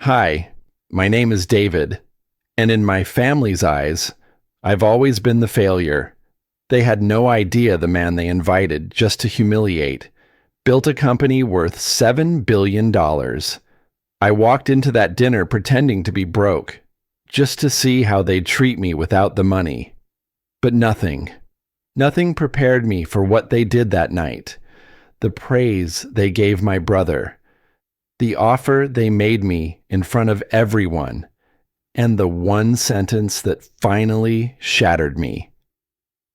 Hi, my name is David, and in my family's eyes, I've always been the failure. They had no idea the man they invited just to humiliate built a company worth $7 billion. I walked into that dinner pretending to be broke, just to see how they'd treat me without the money. But nothing prepared me for what they did that night. The praise they gave my brother, the offer they made me in front of everyone, and the one sentence that finally shattered me.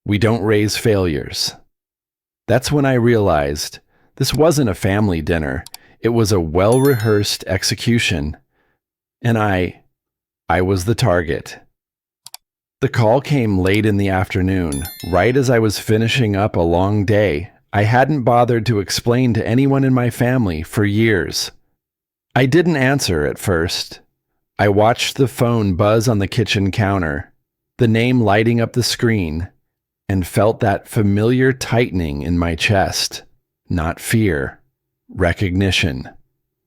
We don't raise failures. That's when I realized this wasn't a family dinner. It was a well-rehearsed execution. And I was the target. The call came late in the afternoon, right as I was finishing up a long day I hadn't bothered to explain to anyone in my family for years. I didn't answer at first. I watched the phone buzz on the kitchen counter, the name lighting up the screen, and felt that familiar tightening in my chest. Not fear, recognition.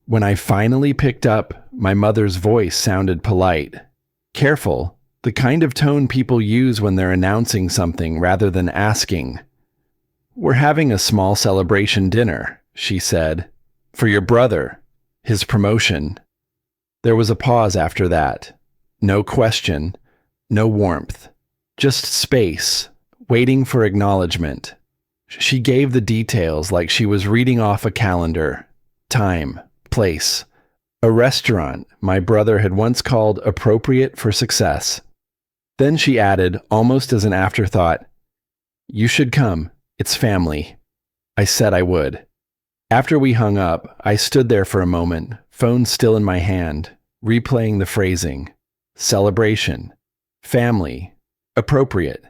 When I finally picked up, my mother's voice sounded polite. Careful, the kind of tone people use when they're announcing something rather than asking. "We're having a small celebration dinner," she said, "for your brother, his promotion." There was a pause after that. No question, no warmth, just space, waiting for acknowledgement. She gave the details like she was reading off a calendar. Time, place, a restaurant my brother had once called appropriate for success. Then she added, almost as an afterthought, "You should come. It's family." I said I would. After we hung up, I stood there for a moment, phone still in my hand, replaying the phrasing. Celebration. Family. Appropriate.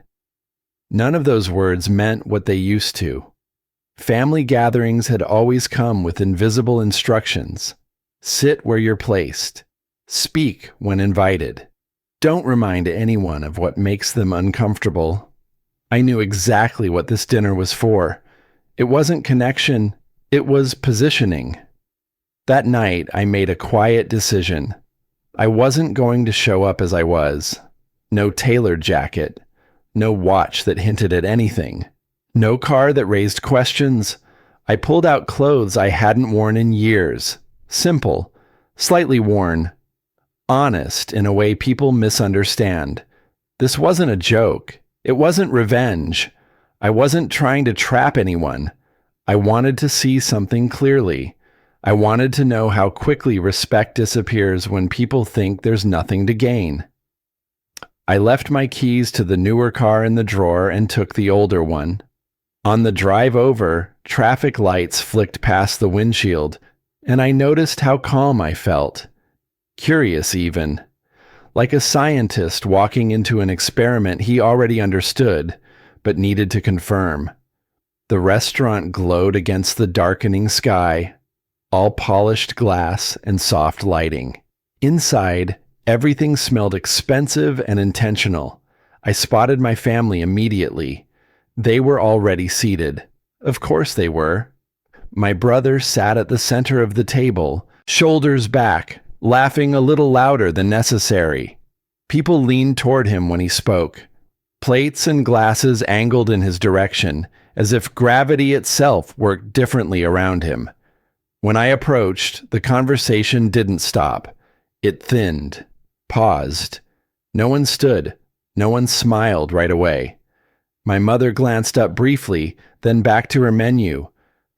None of those words meant what they used to. Family gatherings had always come with invisible instructions. Sit where you're placed. Speak when invited. Don't remind anyone of what makes them uncomfortable. I knew exactly what this dinner was for. It wasn't connection, it was positioning. That night, I made a quiet decision. I wasn't going to show up as I was. No tailored jacket. No watch that hinted at anything. No car that raised questions. I pulled out clothes I hadn't worn in years. Simple, slightly worn. Honest in a way people misunderstand. This wasn't a joke. It wasn't revenge. I wasn't trying to trap anyone. I wanted to see something clearly. I wanted to know how quickly respect disappears when people think there's nothing to gain. I left my keys to the newer car in the drawer and took the older one. On the drive over, traffic lights flicked past the windshield, and I noticed how calm I felt. Curious even. Like a scientist walking into an experiment he already understood, but needed to confirm. The restaurant glowed against the darkening sky, all polished glass and soft lighting. Inside, everything smelled expensive and intentional. I spotted my family immediately. They were already seated. Of course they were. My brother sat at the center of the table, shoulders back, laughing a little louder than necessary. People leaned toward him when he spoke. Plates and glasses angled in his direction, as if gravity itself worked differently around him. When I approached, the conversation didn't stop. It thinned. Paused. No one stood. No one smiled right away. My mother glanced up briefly, then back to her menu.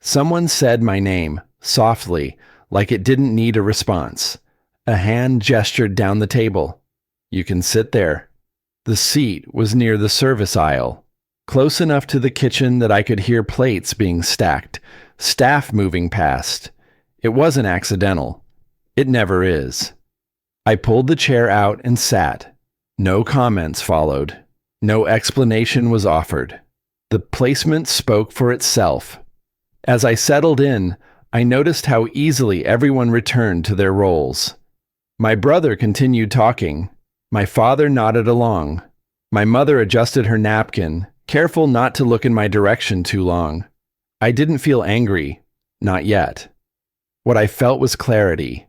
Someone said my name, softly, like it didn't need a response. A hand gestured down the table. "You can sit there." The seat was near the service aisle, close enough to the kitchen that I could hear plates being stacked, staff moving past. It wasn't accidental. It never is. I pulled the chair out and sat. No comments followed. No explanation was offered. The placement spoke for itself. As I settled in, I noticed how easily everyone returned to their roles. My brother continued talking. My father nodded along. My mother adjusted her napkin, careful not to look in my direction too long. I didn't feel angry. Not yet. What I felt was clarity.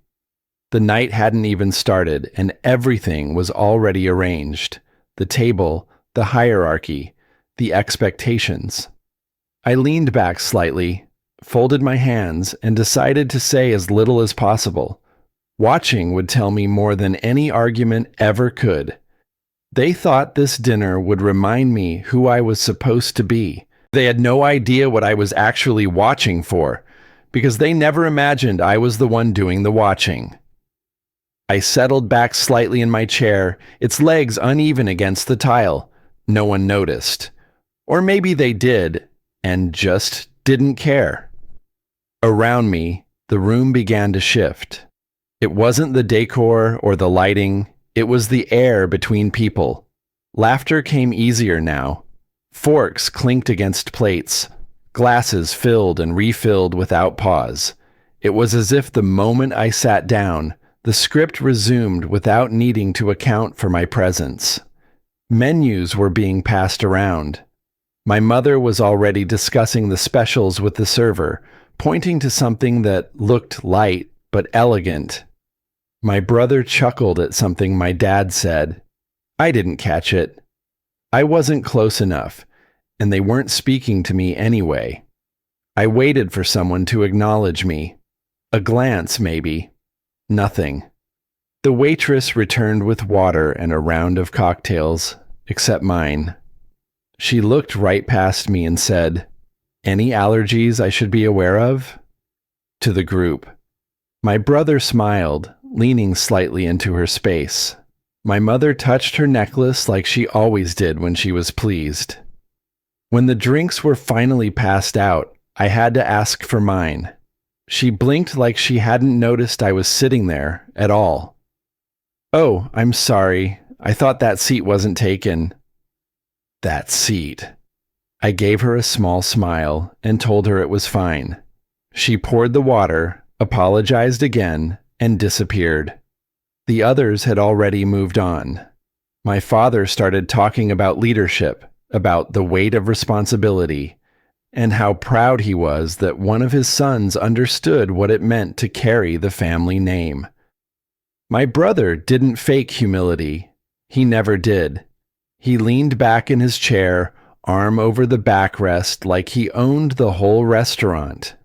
The night hadn't even started, and everything was already arranged. The table, the hierarchy, the expectations. I leaned back slightly, folded my hands, and decided to say as little as possible. Watching would tell me more than any argument ever could. They thought this dinner would remind me who I was supposed to be. They had no idea what I was actually watching for, because they never imagined I was the one doing the watching. I settled back slightly in my chair, its legs uneven against the tile. No one noticed. Or maybe they did, and just didn't care. Around me, the room began to shift. It wasn't the decor or the lighting, it was the air between people. Laughter came easier now. Forks clinked against plates. Glasses filled and refilled without pause. It was as if the moment I sat down, the script resumed without needing to account for my presence. Menus were being passed around. My mother was already discussing the specials with the server, pointing to something that looked light but elegant. My brother chuckled at something my dad said. I didn't catch it. I wasn't close enough, and they weren't speaking to me anyway. I waited for someone to acknowledge me. A glance, maybe. Nothing. The waitress returned with water and a round of cocktails, except mine. She looked right past me and said, "Any allergies I should be aware of?" To the group. My brother smiled, leaning slightly into her space. My mother touched her necklace like she always did when she was pleased. When the drinks were finally passed out, I had to ask for mine. She blinked like she hadn't noticed I was sitting there at all. "Oh, I'm sorry. I thought that seat wasn't taken." That seat. I gave her a small smile and told her it was fine. She poured the water, apologized again, and disappeared. The others had already moved on. My father started talking about leadership, about the weight of responsibility, and how proud he was that one of his sons understood what it meant to carry the family name. My brother didn't fake humility. He never did. He leaned back in his chair, arm over the backrest like he owned the whole restaurant.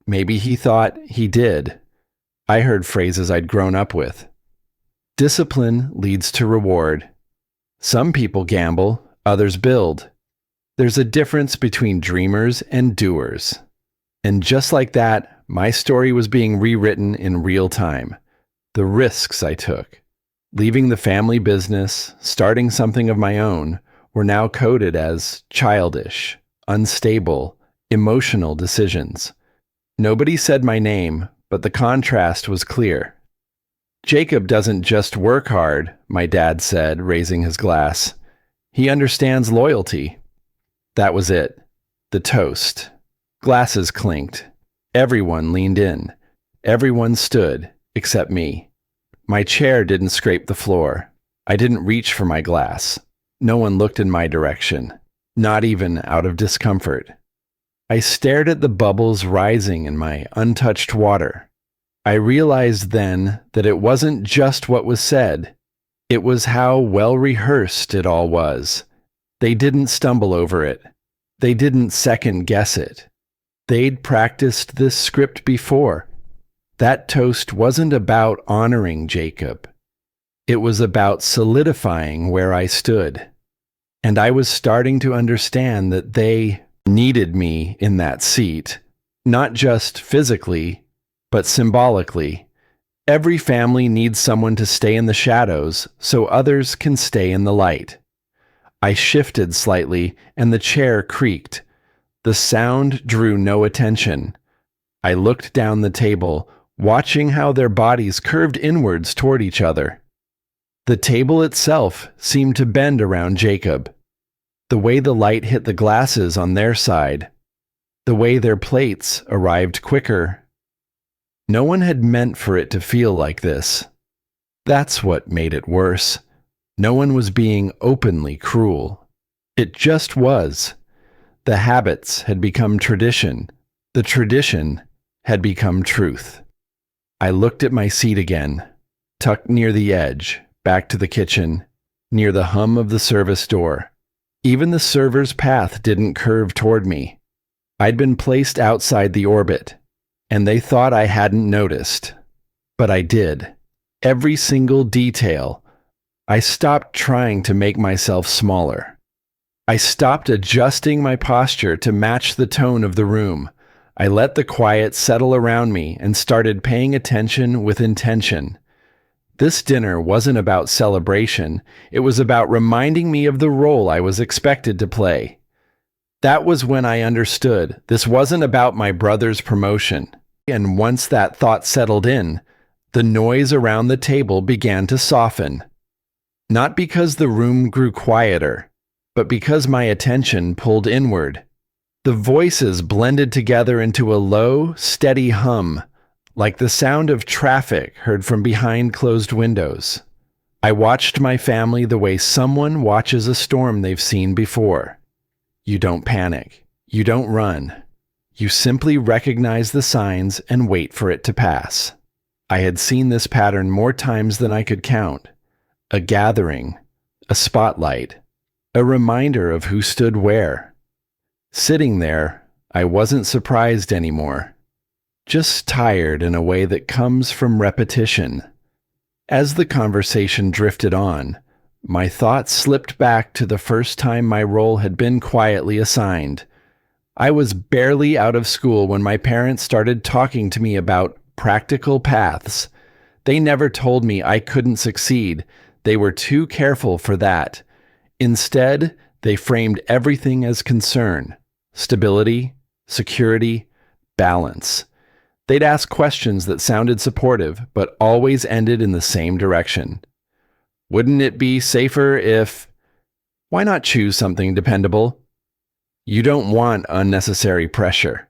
Maybe he thought he did. I heard phrases I'd grown up with. Discipline leads to reward. Some people gamble, others build. There's a difference between dreamers and doers. And just like that, my story was being rewritten in real time. The risks I took, leaving the family business, starting something of my own, were now coded as childish, unstable, emotional decisions. Nobody said my name, but the contrast was clear. "Jacob doesn't just work hard," my dad said, raising his glass. "He understands loyalty." That was it. The toast. Glasses clinked. Everyone leaned in. Everyone stood, except me. My chair didn't scrape the floor. I didn't reach for my glass. No one looked in my direction, not even out of discomfort. I stared at the bubbles rising in my untouched water. I realized then that it wasn't just what was said. It was how well rehearsed it all was. They didn't stumble over it. They didn't second guess it. They'd practiced this script before. That toast wasn't about honoring Jacob. It was about solidifying where I stood. And I was starting to understand that they needed me in that seat, not just physically, but symbolically. Every family needs someone to stay in the shadows so others can stay in the light. I shifted slightly, and the chair creaked. The sound drew no attention. I looked down the table, watching how their bodies curved inwards toward each other. The table itself seemed to bend around Jacob. The way the light hit the glasses on their side, the way their plates arrived quicker. No one had meant for it to feel like this. That's what made it worse. No one was being openly cruel. It just was. The habits had become tradition. The tradition had become truth. I looked at my seat again. tucked near the edge, back to the kitchen, near the hum of the service door. Even the server's path didn't curve toward me. I'd been placed outside the orbit, and they thought I hadn't noticed. But I did. Every single detail. I stopped trying to make myself smaller. I stopped adjusting my posture to match the tone of the room. I let the quiet settle around me and started paying attention with intention. This dinner wasn't about celebration. It was about reminding me of the role I was expected to play. That was when I understood this wasn't about my brother's promotion. And once that thought settled in, the noise around the table began to soften. Not because the room grew quieter, but because my attention pulled inward. The voices blended together into a low, steady hum, like the sound of traffic heard from behind closed windows. I watched my family the way someone watches a storm they've seen before. You don't panic. You don't run. You simply recognize the signs and wait for it to pass. I had seen this pattern more times than I could count. A gathering, a spotlight, a reminder of who stood where. Sitting there, I wasn't surprised anymore. Just tired in a way that comes from repetition. As the conversation drifted on, my thoughts slipped back to the first time my role had been quietly assigned. I was barely out of school when my parents started talking to me about practical paths. They never told me I couldn't succeed. They were too careful for that. Instead, they framed everything as concern, stability, security, balance. They'd ask questions that sounded supportive, but always ended in the same direction. Wouldn't it be safer if... Why not choose something dependable? You don't want unnecessary pressure.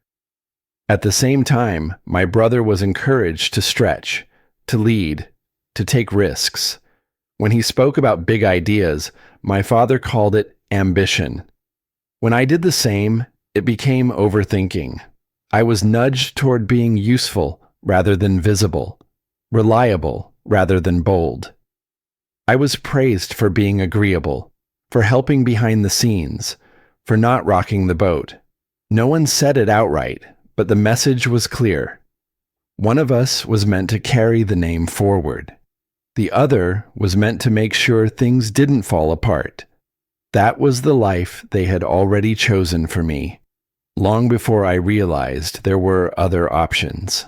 At the same time, my brother was encouraged to stretch, to lead, to take risks. When he spoke about big ideas, my father called it ambition. When I did the same, it became overthinking. I was nudged toward being useful rather than visible, reliable rather than bold. I was praised for being agreeable, for helping behind the scenes, for not rocking the boat. No one said it outright, but the message was clear. One of us was meant to carry the name forward. The other was meant to make sure things didn't fall apart. That was the life they had already chosen for me, long before I realized there were other options.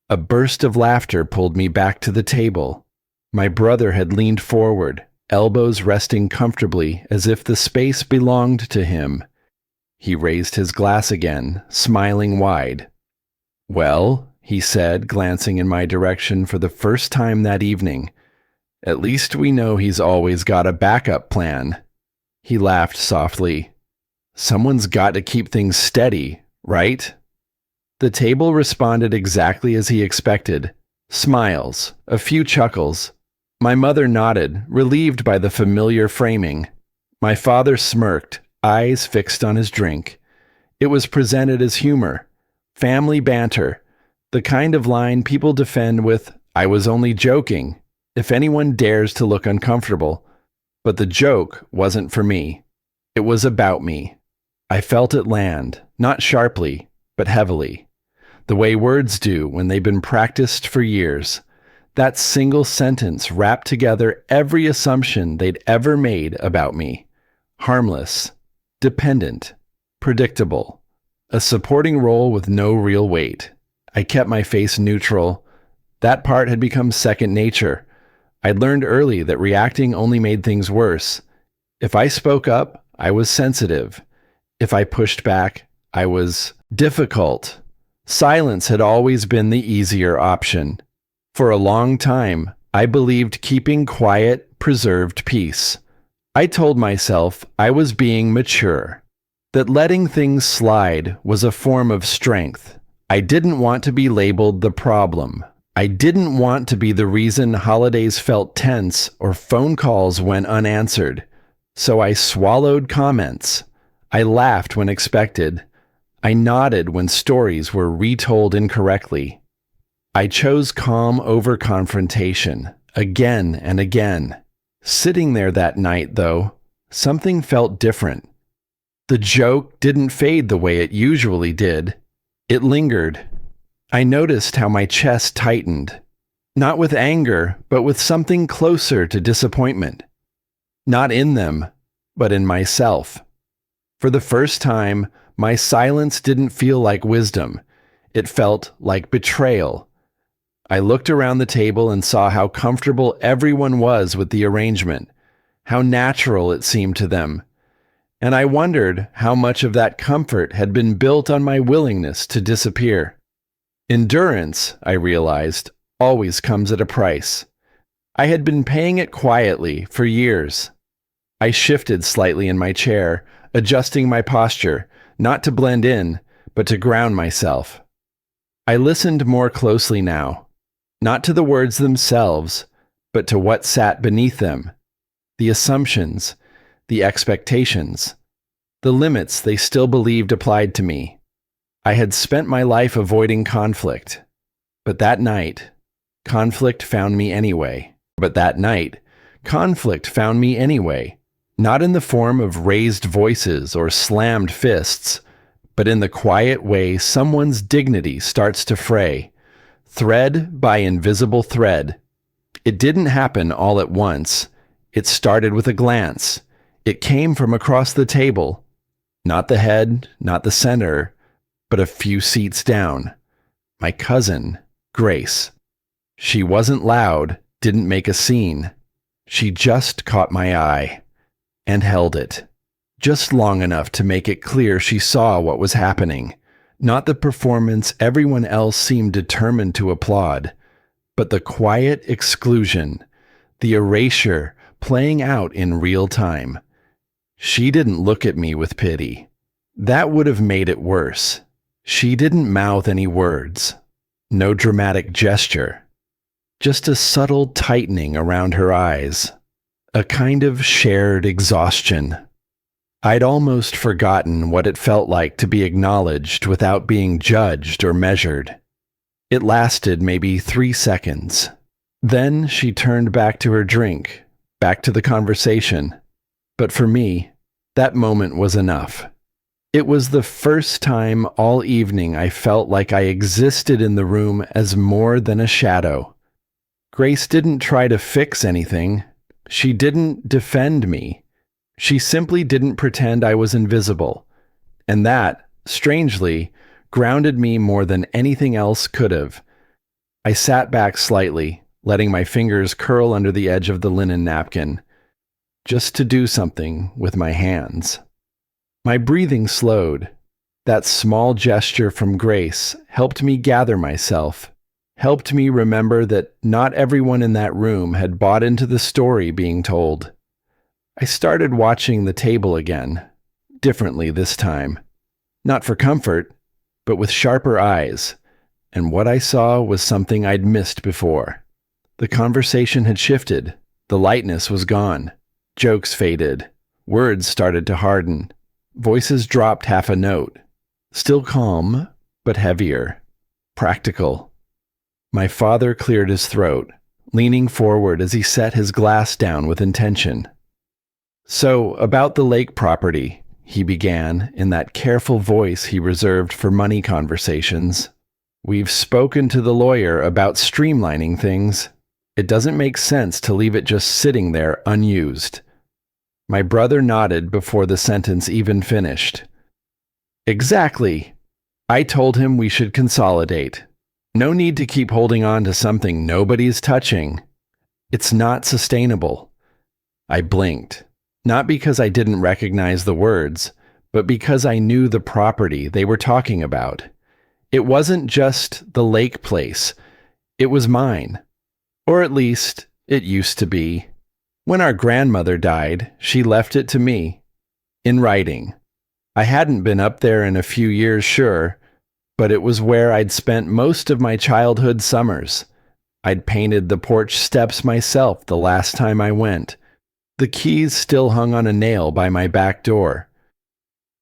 A burst of laughter pulled me back to the table. My brother had leaned forward, elbows resting comfortably as if the space belonged to him. He raised his glass again, smiling wide. "Well," he said, glancing in my direction for the first time that evening, "at least we know he's always got a backup plan." He laughed softly. "Someone's got to keep things steady, right?" The table responded exactly as he expected. Smiles, a few chuckles. My mother nodded, relieved by the familiar framing. My father smirked, eyes fixed on his drink. It was presented as humor, family banter, the kind of line people defend with, "I was only joking," if anyone dares to look uncomfortable. But the joke wasn't for me. It was about me. I felt it land, not sharply, but heavily. The way words do when they've been practiced for years. That single sentence wrapped together every assumption they'd ever made about me. Harmless, dependent, predictable. A supporting role with no real weight. I kept my face neutral. That part had become second nature. I'd learned early that reacting only made things worse. If I spoke up, I was sensitive. If I pushed back, I was difficult. Silence had always been the easier option. For a long time, I believed keeping quiet preserved peace. I told myself I was being mature, that letting things slide was a form of strength. I didn't want to be labeled the problem. I didn't want to be the reason holidays felt tense or phone calls went unanswered. So I swallowed comments. I laughed when expected. I nodded when stories were retold incorrectly. I chose calm over confrontation, again and again. Sitting there that night, though, something felt different. The joke didn't fade the way it usually did. It lingered. I noticed how my chest tightened, not with anger, but with something closer to disappointment. Not in them, but in myself. For the first time, my silence didn't feel like wisdom. It felt like betrayal. I looked around the table and saw how comfortable everyone was with the arrangement, how natural it seemed to them. And I wondered how much of that comfort had been built on my willingness to disappear. Endurance, I realized, always comes at a price. I had been paying it quietly for years. I shifted slightly in my chair, adjusting my posture, not to blend in, but to ground myself. I listened more closely now, not to the words themselves, but to what sat beneath them, the assumptions, the expectations, the limits they still believed applied to me. I had spent my life avoiding conflict, but that night, conflict found me anyway. Not in the form of raised voices or slammed fists, but in the quiet way someone's dignity starts to fray, thread by invisible thread. It didn't happen all at once. It started with a glance. It came from across the table. Not the head, not the center, but a few seats down. My cousin, Grace. She wasn't loud, didn't make a scene. She just caught my eye and held it, just long enough to make it clear she saw what was happening. Not the performance everyone else seemed determined to applaud, but the quiet exclusion, the erasure playing out in real time. She didn't look at me with pity. That would have made it worse. She didn't mouth any words. No dramatic gesture. Just a subtle tightening around her eyes. A kind of shared exhaustion. I'd almost forgotten what it felt like to be acknowledged without being judged or measured. It lasted maybe 3 seconds. Then she turned back to her drink, back to the conversation. But for me, that moment was enough. It was the first time all evening I felt like I existed in the room as more than a shadow. Grace didn't try to fix anything. She didn't defend me. She simply didn't pretend I was invisible. And that, strangely, grounded me more than anything else could have. I sat back slightly, letting my fingers curl under the edge of the linen napkin, just to do something with my hands. My breathing slowed. That small gesture from Grace helped me gather myself, helped me remember that not everyone in that room had bought into the story being told. I started watching the table again, differently this time. Not for comfort, but with sharper eyes, and what I saw was something I'd missed before. The conversation had shifted. The lightness was gone. Jokes faded. Words started to harden. Voices dropped half a note. Still calm, but heavier. Practical. My father cleared his throat, leaning forward as he set his glass down with intention. "So, about the lake property," he began in that careful voice he reserved for money conversations. "We've spoken to the lawyer about streamlining things. It doesn't make sense to leave it just sitting there unused." My brother nodded before the sentence even finished. "Exactly. I told him we should consolidate. No need to keep holding on to something nobody's touching. It's not sustainable." I blinked, not because I didn't recognize the words, but because I knew the property they were talking about. It wasn't just the lake place. It was mine. Or at least, it used to be. When our grandmother died, she left it to me, in writing. I hadn't been up there in a few years, sure, but it was where I'd spent most of my childhood summers. I'd painted the porch steps myself the last time I went. The keys still hung on a nail by my back door.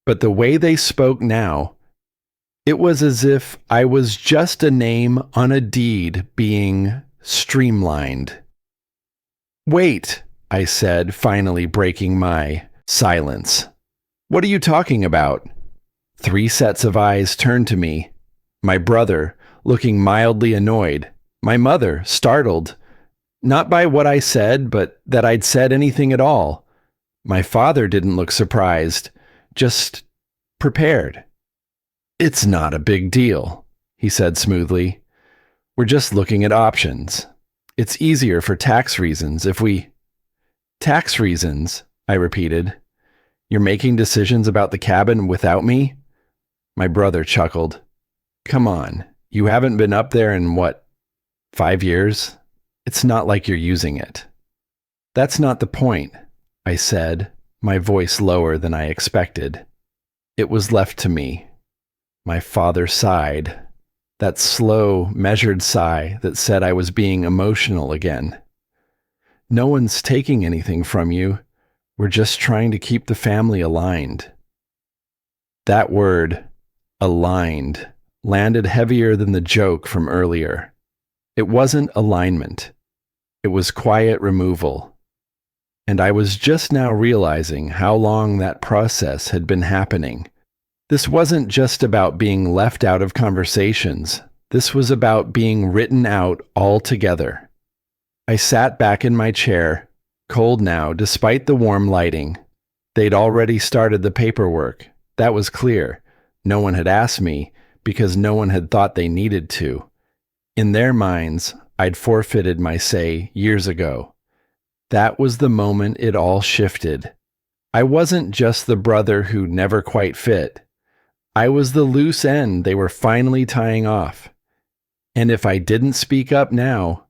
But the way they spoke now, it was as if I was just a name on a deed being streamlined. Wait, I said, finally breaking my silence. What are you talking about? 3 sets of eyes turned to me. My brother, looking mildly annoyed. My mother, startled. Not by what I said, but that I'd said anything at all. My father didn't look surprised, just prepared. It's not a big deal, he said smoothly. We're just looking at options. It's easier for tax reasons if we... Tax reasons, I repeated. You're making decisions about the cabin without me? My brother chuckled. Come on, you haven't been up there in what, 5 years? It's not like you're using it. That's not the point, I said, my voice lower than I expected. It was left to me. My father sighed. That slow, measured sigh that said I was being emotional again. No one's taking anything from you. We're just trying to keep the family aligned. That word, aligned, landed heavier than the joke from earlier. It wasn't alignment. It was quiet removal. And I was just now realizing how long that process had been happening. This wasn't just about being left out of conversations. This was about being written out altogether. I sat back in my chair, cold now despite the warm lighting. They'd already started the paperwork. That was clear. No one had asked me because no one had thought they needed to. In their minds, I'd forfeited my say years ago. That was the moment it all shifted. I wasn't just the brother who never quite fit. I was the loose end they were finally tying off. And if I didn't speak up now,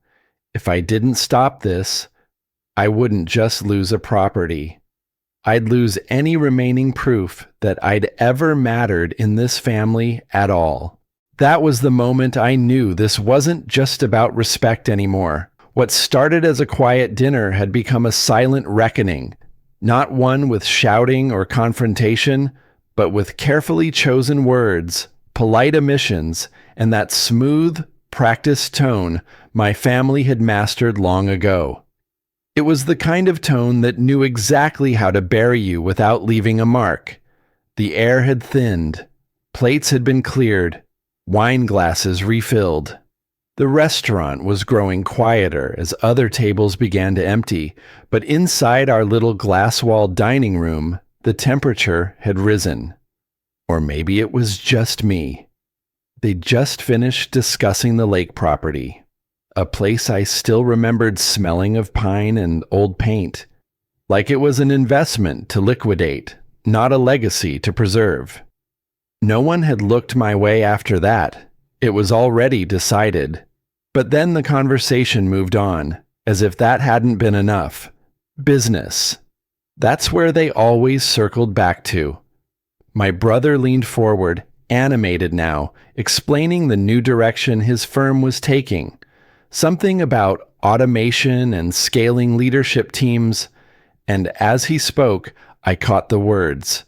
if I didn't stop this, I wouldn't just lose a property. I'd lose any remaining proof that I'd ever mattered in this family at all. That was the moment I knew this wasn't just about respect anymore. What started as a quiet dinner had become a silent reckoning, not one with shouting or confrontation, but with carefully chosen words, polite omissions, and that smooth, practiced tone my family had mastered long ago. It was the kind of tone that knew exactly how to bury you without leaving a mark. The air had thinned, plates had been cleared, wine glasses refilled. The restaurant was growing quieter as other tables began to empty, but inside our little glass-walled dining room, the temperature had risen. Or maybe it was just me. They'd just finished discussing the lake property, a place I still remembered smelling of pine and old paint, like it was an investment to liquidate, not a legacy to preserve. No one had looked my way after that. It was already decided. But then the conversation moved on, as if that hadn't been enough. Business. That's where they always circled back to. My brother leaned forward, animated now, explaining the new direction his firm was taking. Something about automation and scaling leadership teams. And as he spoke, I caught the words.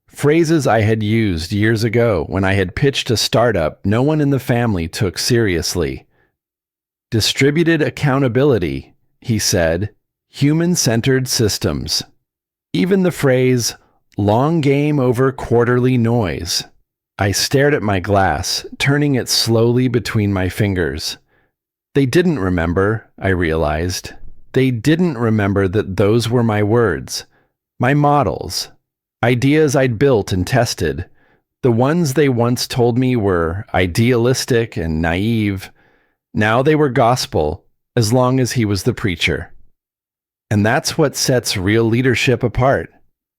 Phrases I had used years ago when I had pitched a startup no one in the family took seriously. Distributed accountability, he said. Human-centered systems. Even the phrase, long game over quarterly noise. I stared at my glass, turning it slowly between my fingers. They didn't remember, I realized. They didn't remember that those were my words, my models, ideas I'd built and tested. The ones they once told me were idealistic and naive. Now they were gospel, as long as he was the preacher. And that's what sets real leadership apart,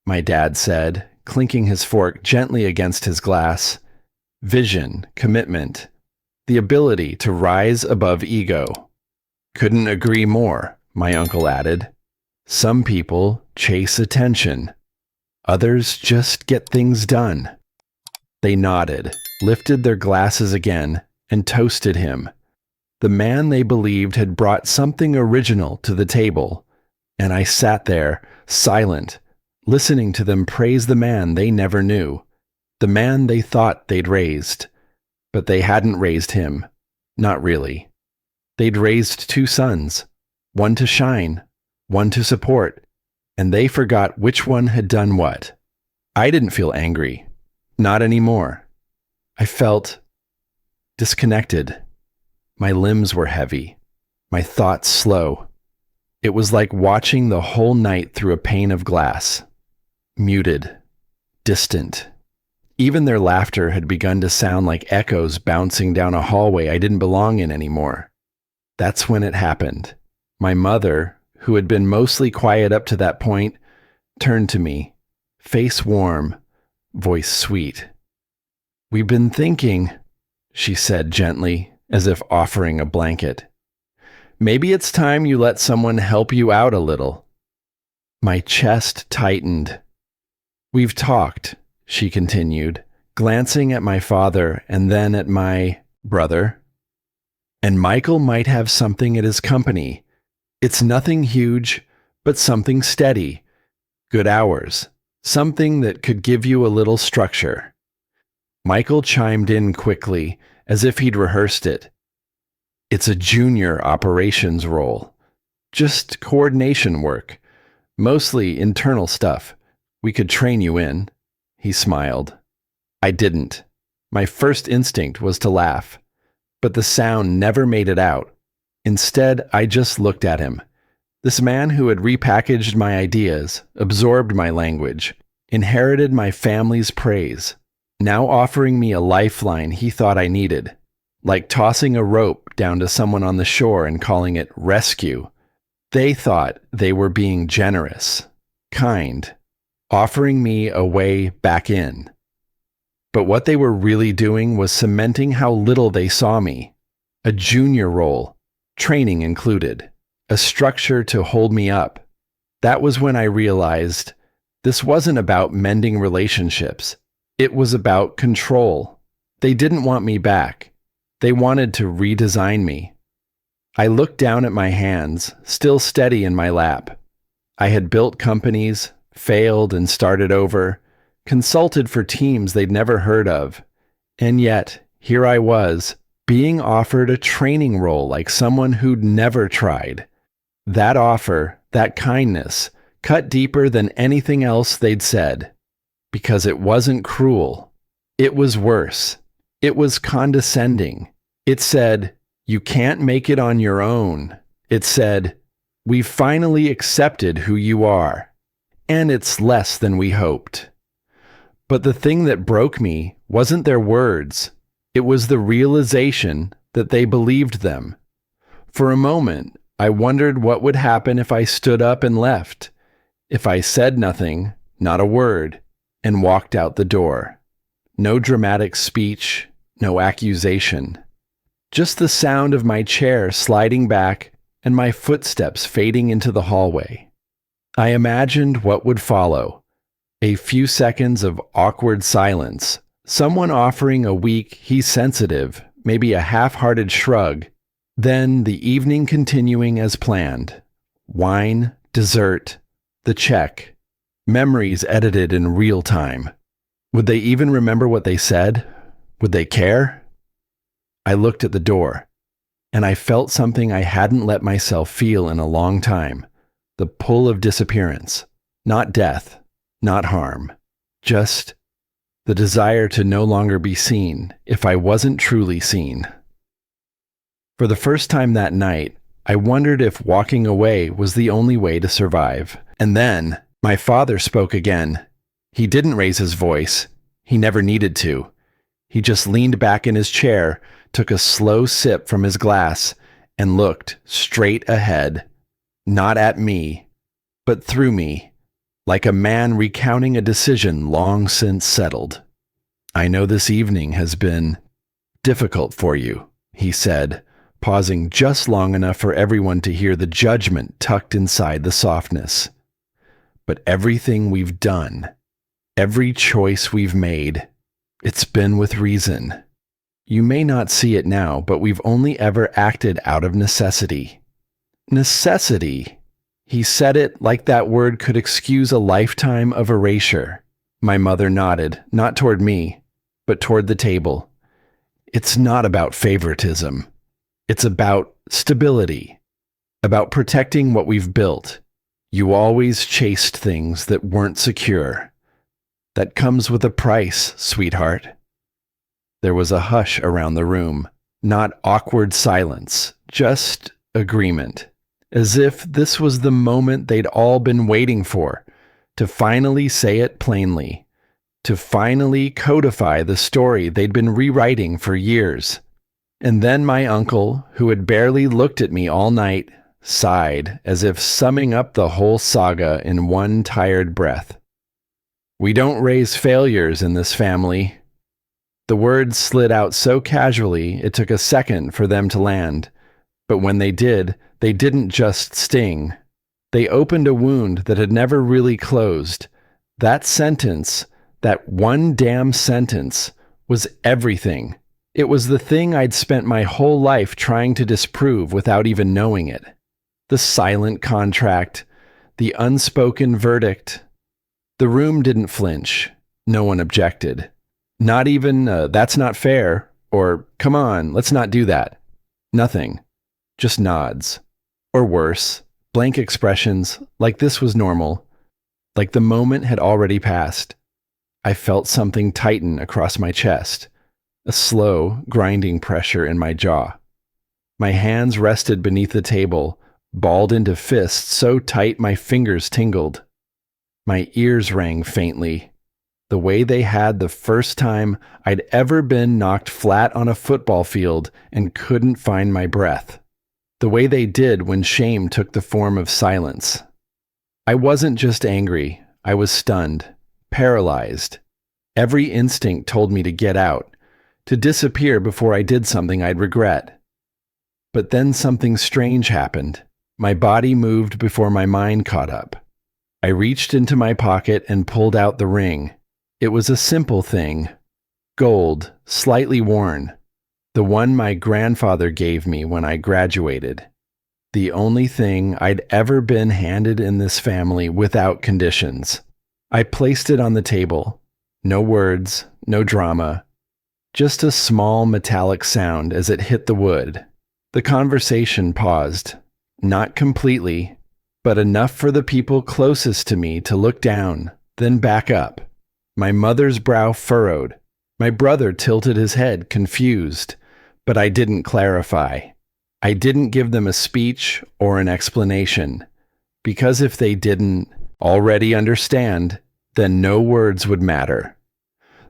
my dad said, clinking his fork gently against his glass. Vision, commitment, the ability to rise above ego. Couldn't agree more, my uncle added. Some people chase attention. Others just get things done. They nodded, lifted their glasses again, and toasted him. The man they believed had brought something original to the table. And I sat there, silent, listening to them praise the man they never knew, the man they thought they'd raised. But they hadn't raised him. Not really. They'd raised 2 sons, one to shine, one to support, and they forgot which one had done what. I didn't feel angry. Not anymore. I felt disconnected. My limbs were heavy, my thoughts slow. It was like watching the whole night through a pane of glass. Muted, distant. Even their laughter had begun to sound like echoes bouncing down a hallway I didn't belong in anymore. That's when it happened. My mother, who had been mostly quiet up to that point, turned to me, face warm, voice sweet. "We've been thinking," she said gently, as if offering a blanket. "Maybe it's time you let someone help you out a little." My chest tightened. "We've talked," she continued, glancing at my father and then at my brother. "And Michael might have something at his company. It's nothing huge, but something steady. Good hours. Something that could give you a little structure." Michael chimed in quickly, as if he'd rehearsed it. "It's a junior operations role. Just coordination work. Mostly internal stuff. We could train you in." He smiled. I didn't. My first instinct was to laugh, but the sound never made it out. Instead, I just looked at him. This man who had repackaged my ideas, absorbed my language, inherited my family's praise, now offering me a lifeline he thought I needed, like tossing a rope down to someone on the shore and calling it rescue. They thought they were being generous, kind, offering me a way back in. But what they were really doing was cementing how little they saw me. A junior role, training included, a structure to hold me up. That was when I realized this wasn't about mending relationships. It was about control. They didn't want me back. They wanted to redesign me. I looked down at my hands, still steady in my lap. I had built companies, failed and started over, consulted for teams they'd never heard of. And yet, here I was, being offered a training role like someone who'd never tried. That offer, that kindness, cut deeper than anything else they'd said. Because it wasn't cruel. It was worse. It was condescending. It said, "You can't make it on your own." It said, "We've finally accepted who you are. And it's less than we hoped." But the thing that broke me wasn't their words. It was the realization that they believed them. For a moment, I wondered what would happen if I stood up and left. If I said nothing, not a word, and walked out the door. No dramatic speech, no accusation. Just the sound of my chair sliding back and my footsteps fading into the hallway. I imagined what would follow. A few seconds of awkward silence, someone offering a weak "he's sensitive," maybe a half-hearted shrug, then the evening continuing as planned. Wine, dessert, the check, memories edited in real time. Would they even remember what they said? Would they care? I looked at the door, and I felt something I hadn't let myself feel in a long time. The pull of disappearance. Not death, not harm. Just the desire to no longer be seen if I wasn't truly seen. For the first time that night, I wondered if walking away was the only way to survive. And then, my father spoke again. He didn't raise his voice. He never needed to. He just leaned back in his chair, took a slow sip from his glass, and looked straight ahead. Not at me, but through me, like a man recounting a decision long since settled. "I know this evening has been difficult for you," he said, pausing just long enough for everyone to hear the judgment tucked inside the softness. "But everything we've done, every choice we've made, it's been with reason. You may not see it now, but we've only ever acted out of necessity." Necessity. He said it like that word could excuse a lifetime of erasure. My mother nodded, not toward me, but toward the table. "It's not about favoritism. It's about stability, about protecting what we've built. You always chased things that weren't secure. That comes with a price, sweetheart. There was a hush around the room, not awkward silence, just agreement, as if this was the moment they'd all been waiting for, to finally say it plainly, to finally codify the story they'd been rewriting for years. And then my uncle, who had barely looked at me all night, sighed as if summing up the whole saga in one tired breath. We don't raise failures in this family. The words slid out so casually it took a second for them to land. But when they did, they didn't just sting. They opened a wound that had never really closed. That sentence, that one damn sentence, was everything. It was the thing I'd spent my whole life trying to disprove without even knowing it. The silent contract, the unspoken verdict. The room didn't flinch. No one objected. Not even, that's not fair, or come on, let's not do that. Nothing. Just nods. Or worse, blank expressions, like this was normal. Like the moment had already passed. I felt something tighten across my chest. A slow, grinding pressure in my jaw. My hands rested beneath the table, balled into fists so tight my fingers tingled. My ears rang faintly, the way they had the first time I'd ever been knocked flat on a football field and couldn't find my breath. The way they did when shame took the form of silence. I wasn't just angry, I was stunned, paralyzed. Every instinct told me to get out, to disappear before I did something I'd regret. But then something strange happened. My body moved before my mind caught up. I reached into my pocket and pulled out the ring. It was a simple thing. Gold, slightly worn. The one my grandfather gave me when I graduated. The only thing I'd ever been handed in this family without conditions. I placed it on the table. No words, no drama. Just a small metallic sound as it hit the wood. The conversation paused. Not completely, but enough for the people closest to me to look down, then back up. My mother's brow furrowed. My brother tilted his head, confused, but I didn't clarify. I didn't give them a speech or an explanation, because if they didn't already understand, then no words would matter.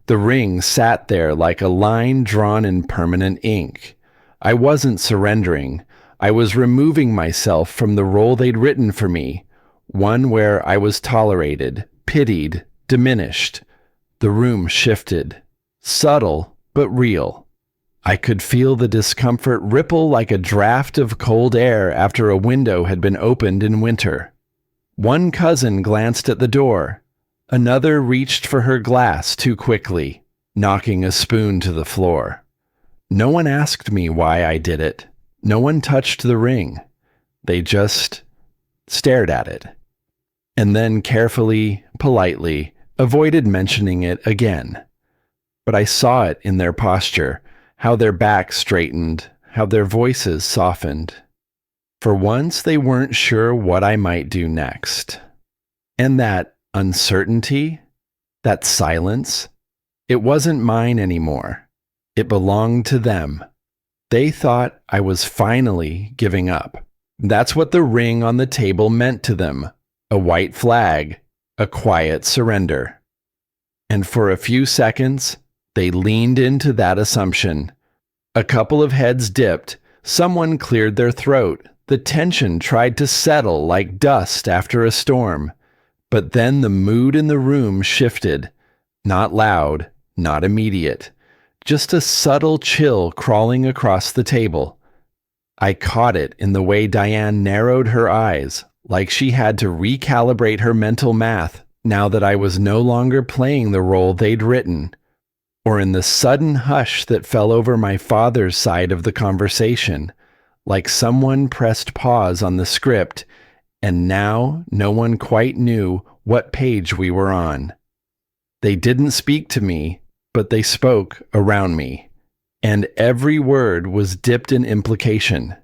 The ring sat there like a line drawn in permanent ink. I wasn't surrendering. I was removing myself from the role they'd written for me, one where I was tolerated, pitied, diminished. The room shifted, subtle but real. I could feel the discomfort ripple like a draft of cold air after a window had been opened in winter. One cousin glanced at the door. Another reached for her glass too quickly, knocking a spoon to the floor. No one asked me why I did it. No one touched the ring. They just stared at it. And then carefully, politely, avoided mentioning it again. But I saw it in their posture, how their backs straightened, how their voices softened. For once they weren't sure what I might do next. And that uncertainty, that silence, it wasn't mine anymore. It belonged to them. They thought I was finally giving up. That's what the ring on the table meant to them. A white flag, a quiet surrender. And for a few seconds, they leaned into that assumption. A couple of heads dipped, someone cleared their throat. The tension tried to settle like dust after a storm. But then the mood in the room shifted. Not loud, not immediate. Just a subtle chill crawling across the table. I caught it in the way Diane narrowed her eyes, like she had to recalibrate her mental math now that I was no longer playing the role they'd written. Or in the sudden hush that fell over my father's side of the conversation, like someone pressed pause on the script, and now no one quite knew what page we were on. They didn't speak to me, but they spoke around me, and every word was dipped in implication.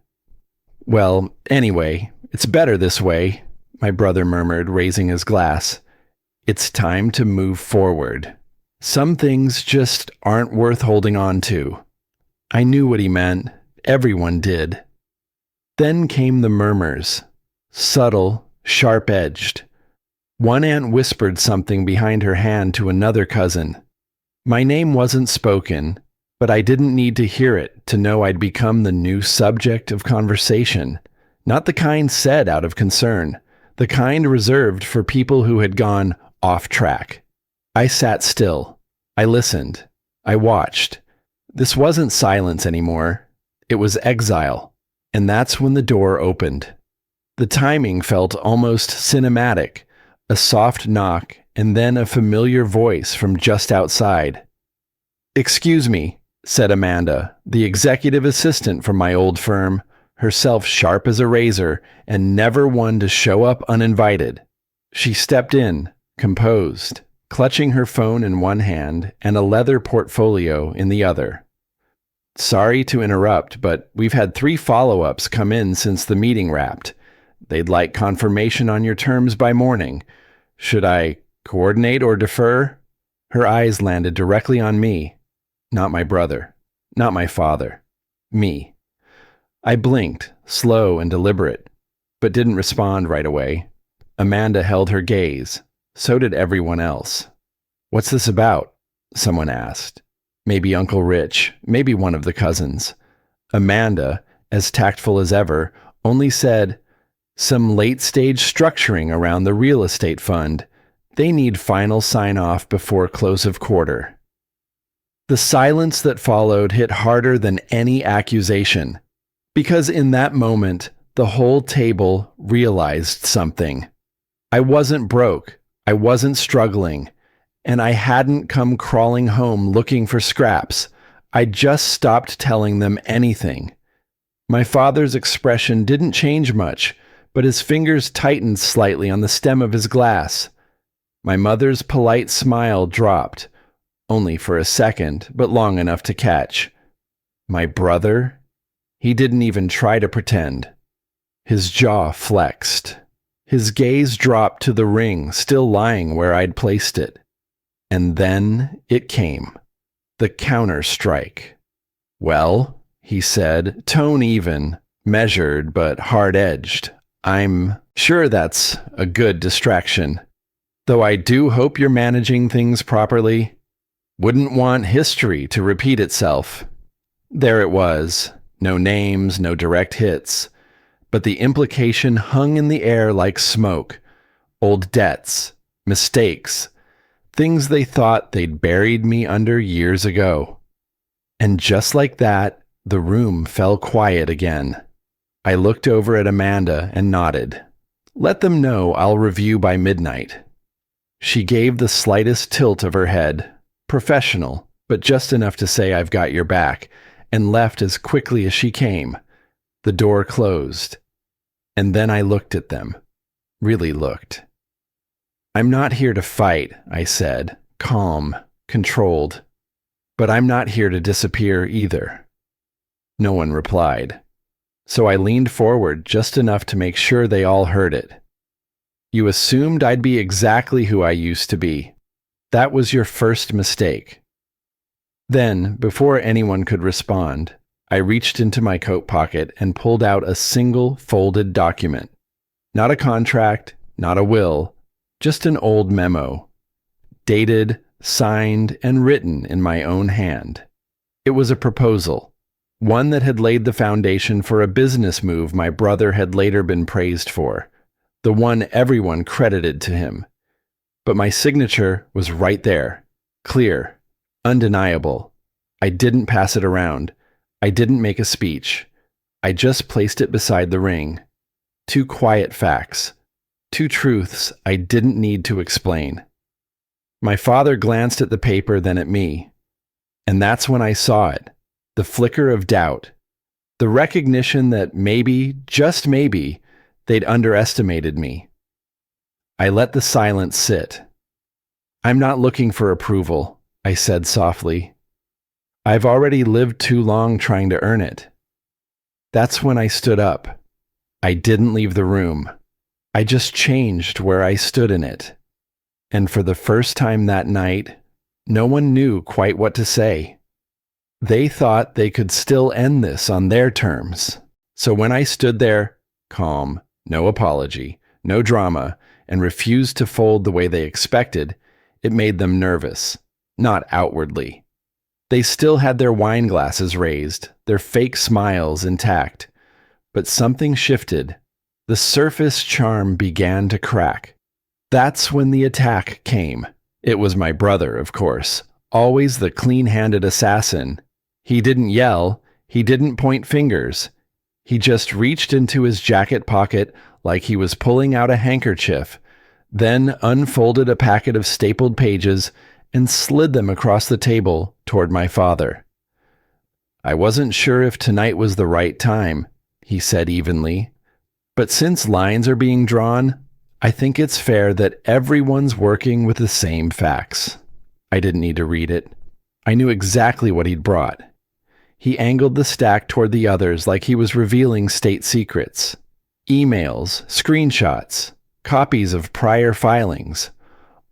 Well, anyway, it's better this way. my brother murmured, raising his glass. It's time to move forward. Some things just aren't worth holding on to. I knew what he meant. Everyone did. Then came the murmurs, subtle, sharp-edged. One aunt whispered something behind her hand to another cousin. My name wasn't spoken, but I didn't need to hear it to know I'd become the new subject of conversation. Not the kind said out of concern, the kind reserved for people who had gone off track. I sat still. I listened. I watched. This wasn't silence anymore. It was exile. And that's when the door opened. The timing felt almost cinematic. A soft knock, and then a familiar voice from just outside. "Excuse me," said Amanda, the executive assistant from my old firm, herself sharp as a razor and never one to show up uninvited. She stepped in, composed, clutching her phone in one hand and a leather portfolio in the other. "Sorry to interrupt, but we've had 3 follow-ups come in since the meeting wrapped. They'd like confirmation on your terms by morning. Should I coordinate or defer?" Her eyes landed directly on me. Not my brother. Not my father. Me. I blinked, slow and deliberate, but didn't respond right away. Amanda held her gaze. So did everyone else. "What's this about?" someone asked. Maybe Uncle Rich, maybe one of the cousins. Amanda, as tactful as ever, only said, "Some late-stage structuring around the real estate fund. They need final sign-off before close of quarter." The silence that followed hit harder than any accusation, because in that moment, the whole table realized something. I wasn't broke, I wasn't struggling, and I hadn't come crawling home looking for scraps. I just stopped telling them anything. My father's expression didn't change much, but his fingers tightened slightly on the stem of his glass. My mother's polite smile dropped, only for a second, but long enough to catch. My brother? He didn't even try to pretend. His jaw flexed. His gaze dropped to the ring still lying where I'd placed it. And then it came. The counter-strike. "Well," he said, tone even, measured but hard-edged. "I'm sure that's a good distraction. Though I do hope you're managing things properly. Wouldn't want history to repeat itself." There it was. No names, no direct hits. But the implication hung in the air like smoke. Old debts, mistakes, things they thought they'd buried me under years ago. And just like that, the room fell quiet again. I looked over at Amanda and nodded. "Let them know I'll review by midnight." She gave the slightest tilt of her head, professional, but just enough to say I've got your back, and left as quickly as she came. The door closed. And then I looked at them. Really looked. "I'm not here to fight," I said, calm, controlled. "But I'm not here to disappear either." No one replied. So I leaned forward just enough to make sure they all heard it. "You assumed I'd be exactly who I used to be. That was your first mistake." Then, before anyone could respond, I reached into my coat pocket and pulled out a single folded document. Not a contract, not a will, just an old memo. Dated, signed, and written in my own hand. It was a proposal, one that had laid the foundation for a business move my brother had later been praised for, the one everyone credited to him. But my signature was right there, clear, undeniable. I didn't pass it around. I didn't make a speech. I just placed it beside the ring. 2 quiet facts. 2 truths I didn't need to explain. My father glanced at the paper, then at me. And that's when I saw it. The flicker of doubt. The recognition that maybe, just maybe, they'd underestimated me. I let the silence sit. "I'm not looking for approval," I said softly. "I've already lived too long trying to earn it." That's when I stood up. I didn't leave the room. I just changed where I stood in it. And for the first time that night, no one knew quite what to say. They thought they could still end this on their terms. So when I stood there, calm, no apology, no drama, and refused to fold the way they expected, it made them nervous, not outwardly. They still had their wine glasses raised, their fake smiles intact. But something shifted. The surface charm began to crack. That's when the attack came. It was my brother, of course, always the clean-handed assassin. He didn't yell, he didn't point fingers. He just reached into his jacket pocket like he was pulling out a handkerchief, then unfolded a packet of stapled pages and slid them across the table toward my father. "I wasn't sure if tonight was the right time," he said evenly, "but since lines are being drawn, I think it's fair that everyone's working with the same facts." I didn't need to read it. I knew exactly what he'd brought. He angled the stack toward the others like he was revealing state secrets. Emails, screenshots, copies of prior filings,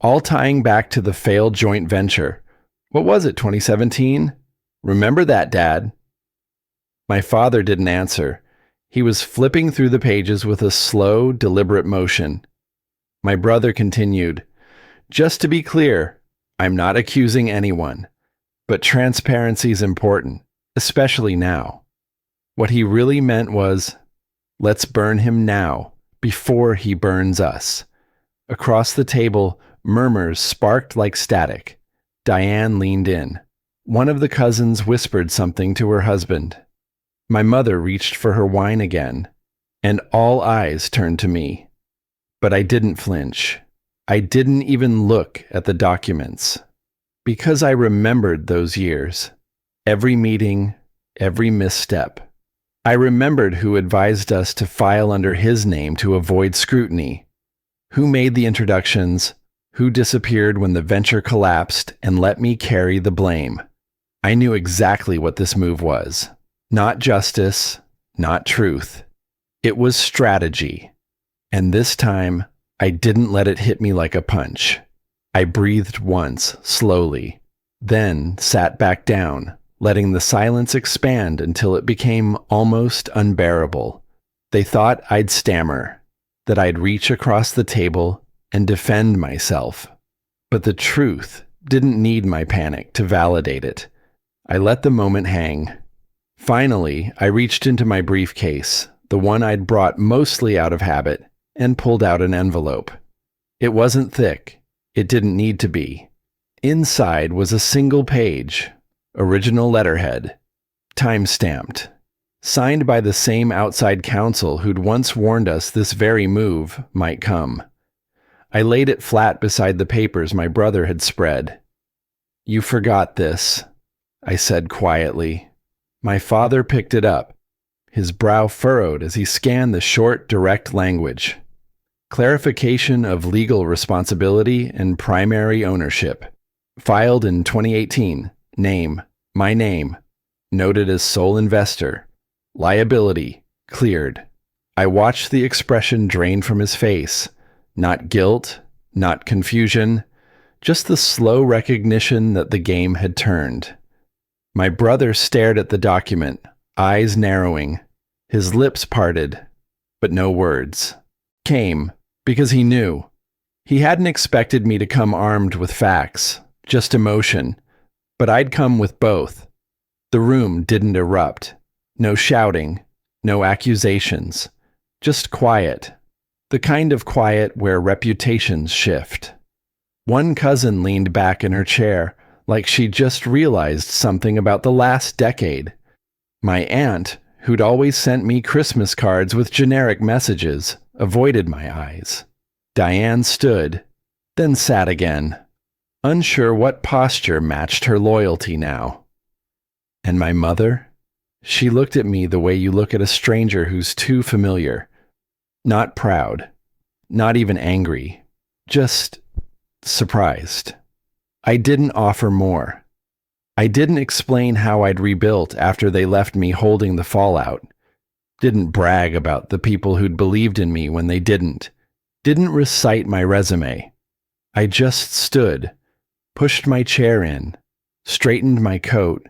all tying back to the failed joint venture. What was it, 2017? Remember that, Dad? My father didn't answer. He was flipping through the pages with a slow, deliberate motion. My brother continued, "Just to be clear, I'm not accusing anyone, but transparency's important, especially now." What he really meant was, let's burn him now, before he burns us. Across the table, murmurs sparked like static. Diane leaned in. One of the cousins whispered something to her husband. My mother reached for her wine again, and all eyes turned to me. But I didn't flinch. I didn't even look at the documents. Because I remembered those years. Every meeting, every misstep. I remembered who advised us to file under his name to avoid scrutiny. Who made the introductions, who disappeared when the venture collapsed and let me carry the blame. I knew exactly what this move was. Not justice, not truth. It was strategy. And this time, I didn't let it hit me like a punch. I breathed once, slowly, then sat back down, letting the silence expand until it became almost unbearable. They thought I'd stammer, that I'd reach across the table and defend myself. But the truth didn't need my panic to validate it. I let the moment hang. Finally, I reached into my briefcase, the one I'd brought mostly out of habit, and pulled out an envelope. It wasn't thick. It didn't need to be. Inside was a single page, original letterhead, time-stamped, signed by the same outside counsel who'd once warned us this very move might come. I laid it flat beside the papers my brother had spread. "You forgot this," I said quietly. My father picked it up, his brow furrowed as he scanned the short, direct language. Clarification of legal responsibility and primary ownership. Filed in 2018. Name, my name. Noted as sole investor. Liability, cleared. I watched the expression drain from his face. Not guilt, not confusion, just the slow recognition that the game had turned. My brother stared at the document, eyes narrowing, his lips parted, but no words. Came, because he knew. He hadn't expected me to come armed with facts, just emotion, but I'd come with both. The room didn't erupt. No shouting, no accusations, just quiet. The kind of quiet where reputations shift. One cousin leaned back in her chair, like she'd just realized something about the last decade. My aunt, who'd always sent me Christmas cards with generic messages, avoided my eyes. Diane stood, then sat again, unsure what posture matched her loyalty now. And my mother? She looked at me the way you look at a stranger who's too familiar. Not proud, not even angry, just surprised. I didn't offer more. I didn't explain how I'd rebuilt after they left me holding the fallout. Didn't brag about the people who'd believed in me when they didn't. didn't recite my resume. I just stood, pushed my chair in, straightened my coat,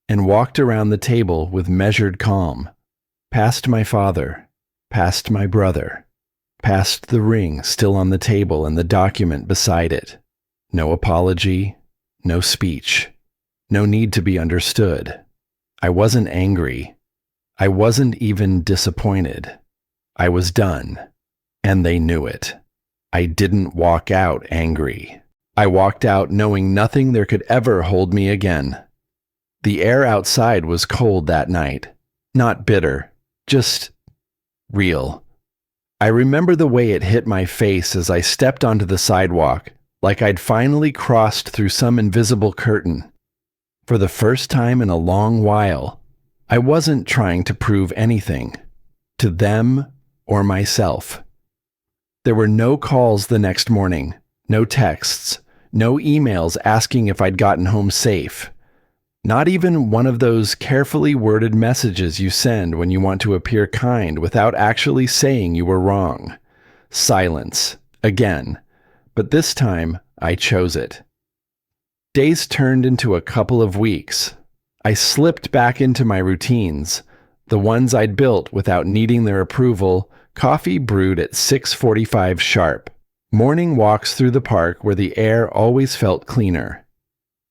and walked around the table with measured calm, past my father, past my brother, past the ring still on the table and the document beside it. No apology, no speech, no need to be understood. I wasn't angry. I wasn't even disappointed. I was done, and they knew it. I didn't walk out angry. I walked out knowing nothing there could ever hold me again. The air outside was cold that night. Not bitter, just real. I remember the way it hit my face as I stepped onto the sidewalk, like I'd finally crossed through some invisible curtain. For the first time in a long while, I wasn't trying to prove anything, to them or myself. There were no calls the next morning, no texts, no emails asking if I'd gotten home safe. Not even one of those carefully worded messages you send when you want to appear kind without actually saying you were wrong. Silence, again, but this time I chose it. Days turned into a couple of weeks. I slipped back into my routines, the ones I'd built without needing their approval. Coffee brewed at 6:45 sharp. Morning walks through the park where the air always felt cleaner.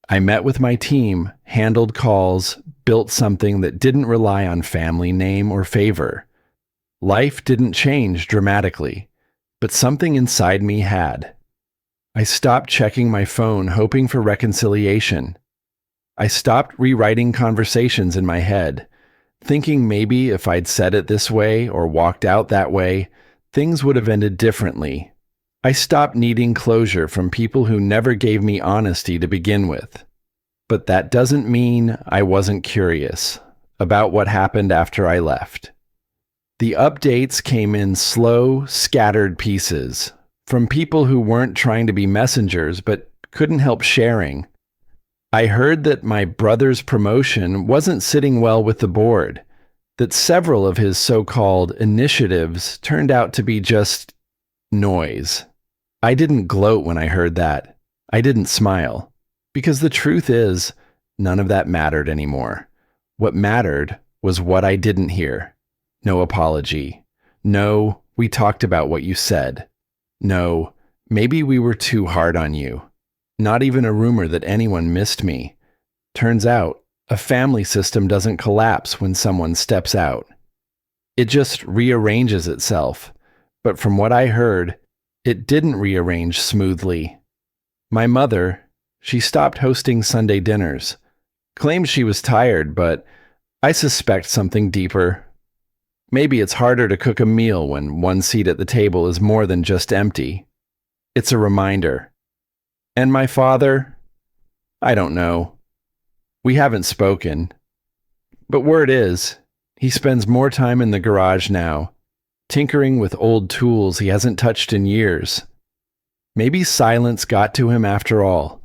I met with my team, handled calls, built something that didn't rely on family name or favor. Life didn't change dramatically, but something inside me had. I stopped checking my phone hoping for reconciliation. I stopped rewriting conversations in my head, thinking maybe if I'd said it this way or walked out that way, things would have ended differently. I stopped needing closure from people who never gave me honesty to begin with. But that doesn't mean I wasn't curious about what happened after I left. The updates came in slow, scattered pieces from people who weren't trying to be messengers but couldn't help sharing. I heard that my brother's promotion wasn't sitting well with the board, that several of his so-called initiatives turned out to be just noise. I didn't gloat when I heard that. I didn't smile. Because the truth is, none of that mattered anymore. What mattered was what I didn't hear. No apology. No, we talked about what you said. No, maybe we were too hard on you. Not even a rumor that anyone missed me. Turns out, a family system doesn't collapse when someone steps out. It just rearranges itself. But from what I heard, it didn't rearrange smoothly. My mother, she stopped hosting Sunday dinners. Claimed she was tired, but I suspect something deeper. Maybe it's harder to cook a meal when one seat at the table is more than just empty. It's a reminder. And my father? I don't know. We haven't spoken. But word is, he spends more time in the garage now, tinkering with old tools he hasn't touched in years. Maybe silence got to him after all.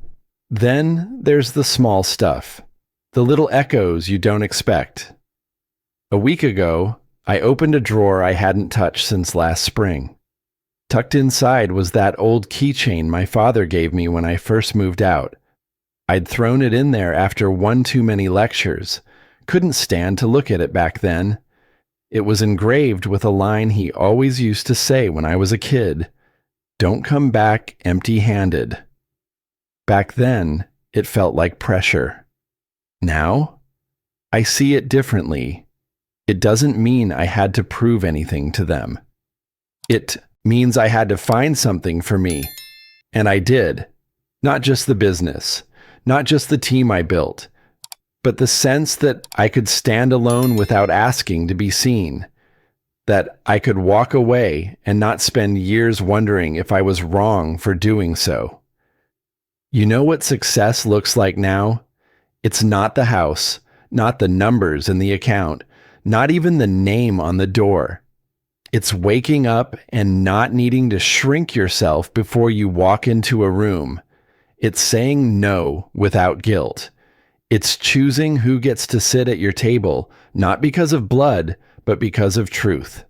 Then there's the small stuff, the little echoes you don't expect. A week ago, I opened a drawer I hadn't touched since last spring. Tucked inside was that old keychain my father gave me when I first moved out. I'd thrown it in there after one too many lectures. Couldn't stand to look at it back then. It was engraved with a line he always used to say when I was a kid. Don't come back empty-handed. Back then, it felt like pressure. Now, I see it differently. It doesn't mean I had to prove anything to them. It means I had to find something for me. And I did. Not just the business, not just the team I built, but the sense that I could stand alone without asking to be seen, that I could walk away and not spend years wondering if I was wrong for doing so. You know what success looks like now? It's not the house, not the numbers in the account, not even the name on the door. It's waking up and not needing to shrink yourself before you walk into a room. It's saying no without guilt. It's choosing who gets to sit at your table, not because of blood, but because of truth.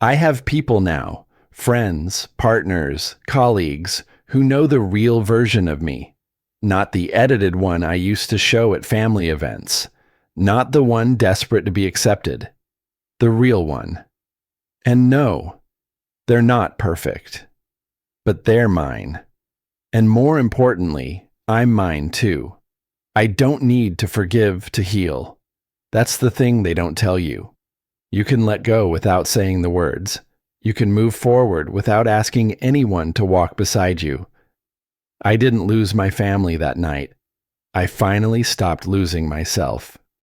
I have people now, Friends, partners, colleagues who know the real version of me, not the edited one I used to show at family events, not the one desperate to be accepted, the real one. And no, they're not perfect, but they're mine. And more importantly, I'm mine too. I don't need to forgive to heal. That's the thing they don't tell you. You can let go without saying the words. You can move forward without asking anyone to walk beside you. I didn't lose my family that night. I finally stopped losing myself.